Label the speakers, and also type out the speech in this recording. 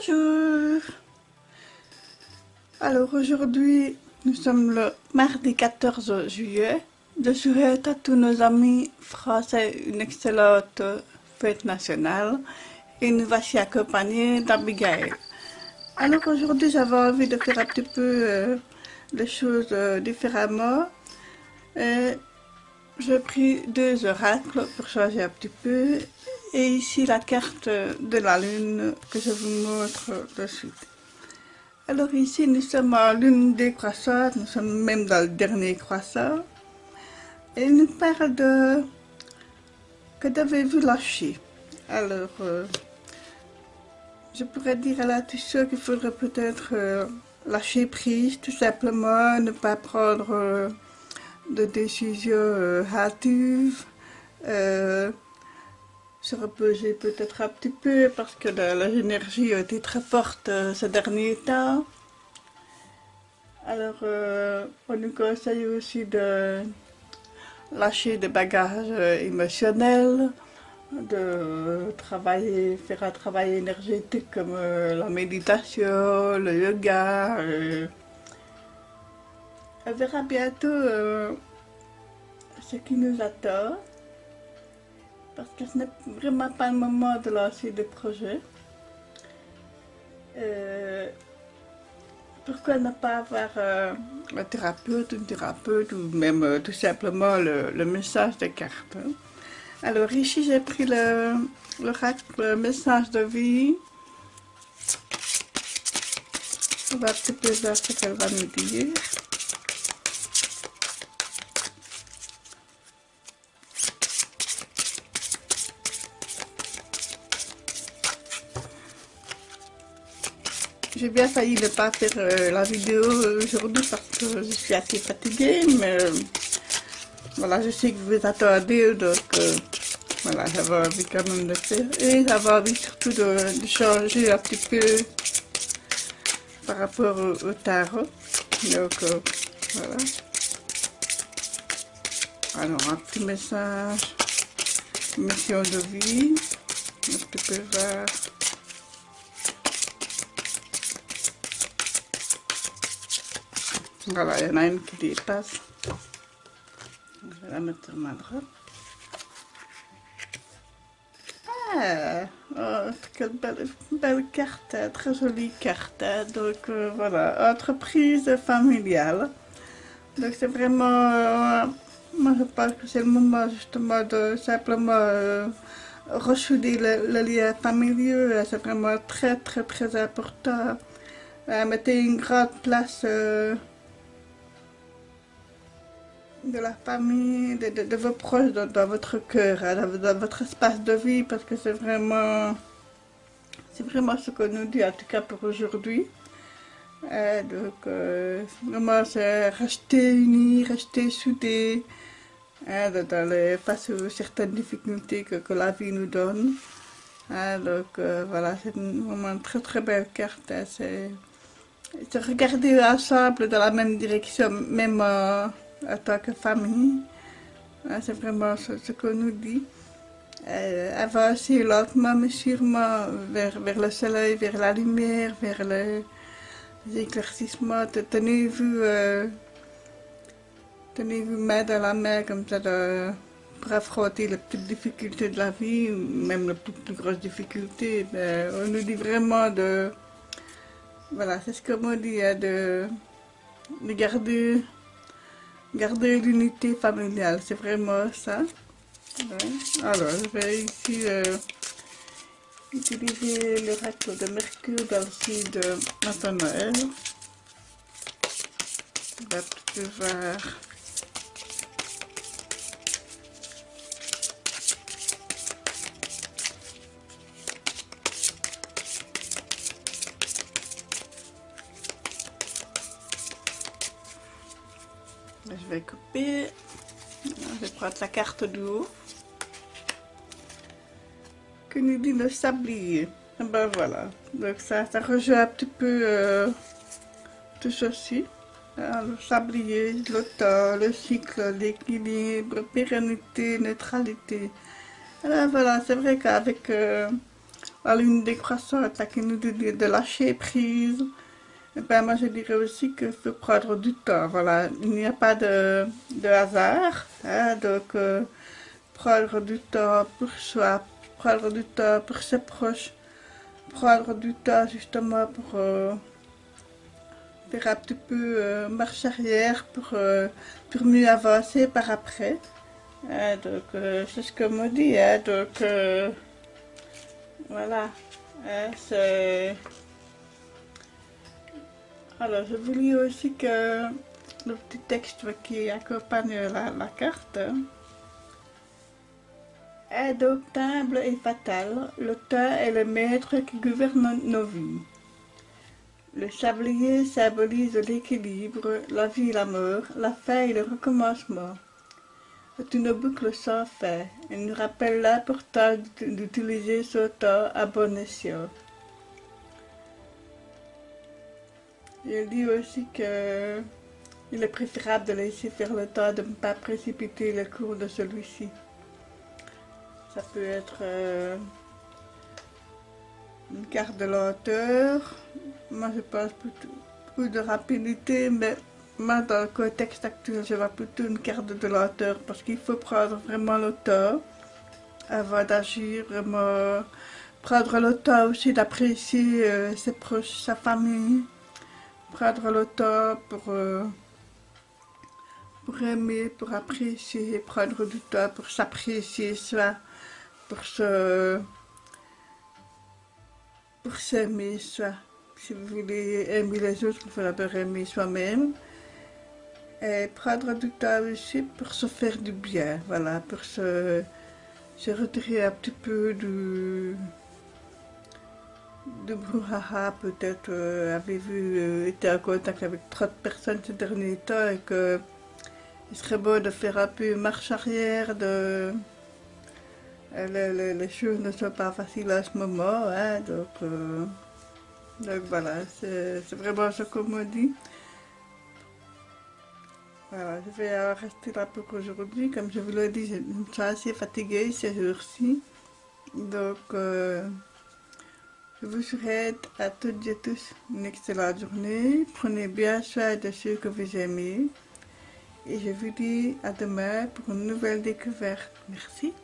Speaker 1: Bonjour. Alors aujourd'hui, nous sommes le mardi 14 juillet. Je souhaite à tous nos amis français une excellente fête nationale et nous voici accompagnés d'Abigail. Alors aujourd'hui, j'avais envie de faire un petit peu les choses différemment. Et j'ai pris deux oracles pour changer un petit peu. Et ici la carte de la lune que je vous montre de suite. Alors ici nous sommes en lune décroissante, nous sommes même dans le dernier croissant. Et il nous parle de que devez-vous lâcher. Alors je pourrais dire à la tous ceux qu'il faudrait peut-être lâcher prise, tout simplement, ne pas prendre de décisions hâtives. Se reposer peut-être un petit peu parce que l'énergie a été très forte ces derniers temps. Alors, on nous conseille aussi de lâcher des bagages émotionnels, de travailler, faire un travail énergétique comme la méditation, le yoga. On verra bientôt ce qui nous attend. Parce que ce n'est vraiment pas le moment de lancer des projets. Pourquoi ne pas avoir un thérapeute, une thérapeute ou même tout simplement le message des cartes. Alors ici j'ai pris l'oracle message de vie. On va un petit peu voir ce qu'elle va nous dire. J'ai bien failli ne pas faire la vidéo aujourd'hui parce que je suis assez fatiguée, mais voilà, je sais que vous attendez, donc voilà, j'avais envie quand même de faire. Et j'avais envie surtout de changer un petit peu par rapport au tarot. Donc voilà. Alors, un petit message, mission de vie, un petit peu voir. Voilà, il y en a une qui dépasse. Je vais la mettre sur ma droite. Ah, oh, quelle belle carte, très jolie carte. Donc voilà, entreprise familiale. Donc c'est vraiment, moi je pense que c'est le moment justement de simplement ressouder le lien familial. C'est vraiment très important. Mettez une grande place de la famille, de vos proches dans votre cœur, hein, dans votre espace de vie, parce que c'est vraiment ce qu'on nous dit, en tout cas pour aujourd'hui. Donc, vraiment, c'est rester unis, rester soudés, hein, face à certaines difficultés que la vie nous donne. Hein, donc, voilà, c'est vraiment une très belle carte. Hein, c'est regarder ensemble dans la même direction, même en tant que famille. C'est vraiment ce qu'on nous dit. Avancer lentement mais sûrement vers le soleil, vers la lumière, vers les éclaircissements. Tenez-vous main dans la main comme ça pour affronter les petites difficultés de la vie, ou même les plus grosses difficultés. On nous dit vraiment de... Voilà, c'est ce qu'on me dit, hein, de garder l'unité familiale, c'est vraiment ça. Ouais. Alors, je vais ici utiliser l'oracle de Mercure dans le signe de Nathanaël. On va peut voir. Je vais couper. Je vais prendre la carte du haut. Que nous dit le sablier. Et ben voilà. Donc ça rejoint un petit peu tout ceci. Alors, le sablier, le temps, le cycle, l'équilibre, pérennité, neutralité. Alors voilà, c'est vrai qu'avec la lune décroissante, là, qui nous dit de lâcher prise. Et ben, moi, je dirais aussi qu'il faut prendre du temps. Voilà, il n'y a pas de hasard, hein, donc prendre du temps pour soi, prendre du temps pour ses proches, prendre du temps justement pour faire un petit peu marche arrière pour mieux avancer par après. Donc, c'est ce que me dit. Donc, voilà. C'est... Alors, je vous lis aussi que le petit texte qui accompagne la carte. Indomptable et fatal, le temps est le maître qui gouverne nos vies. Le sablier symbolise l'équilibre, la vie et la mort, la fin et le recommencement. C'est une boucle sans fin. Elle nous rappelle l'importance d'utiliser ce temps à bon escient. Il dit aussi que il est préférable de laisser faire le temps, de ne pas précipiter le cours de celui-ci. Ça peut être une carte de lenteur. Moi, je pense plutôt de rapidité, mais moi, dans le contexte actuel, je vois plutôt une carte de lenteur parce qu'il faut prendre vraiment le temps avant d'agir, vraiment prendre le temps aussi d'apprécier ses proches, sa famille, prendre le temps pour aimer, pour apprécier, prendre du temps pour s'apprécier soi, pour s'aimer soi. Si vous voulez aimer les autres, il faut d'abord aimer soi-même. Et prendre du temps aussi pour se faire du bien, voilà, pour se retirer un petit peu de brouhaha. Peut-être avez-vous été en contact avec trop de personnes ces derniers temps et que il serait beau de faire un peu marche arrière, les choses ne sont pas faciles à ce moment, hein, donc voilà, c'est vraiment ce qu'on me dit. Voilà, je vais rester là pour aujourd'hui. Comme je vous l'ai dit, je me sens assez fatiguée ces jours-ci. Donc, je vous souhaite à toutes et tous une excellente journée. Prenez bien soin de ceux que vous aimez. Et je vous dis à demain pour une nouvelle découverte. Merci.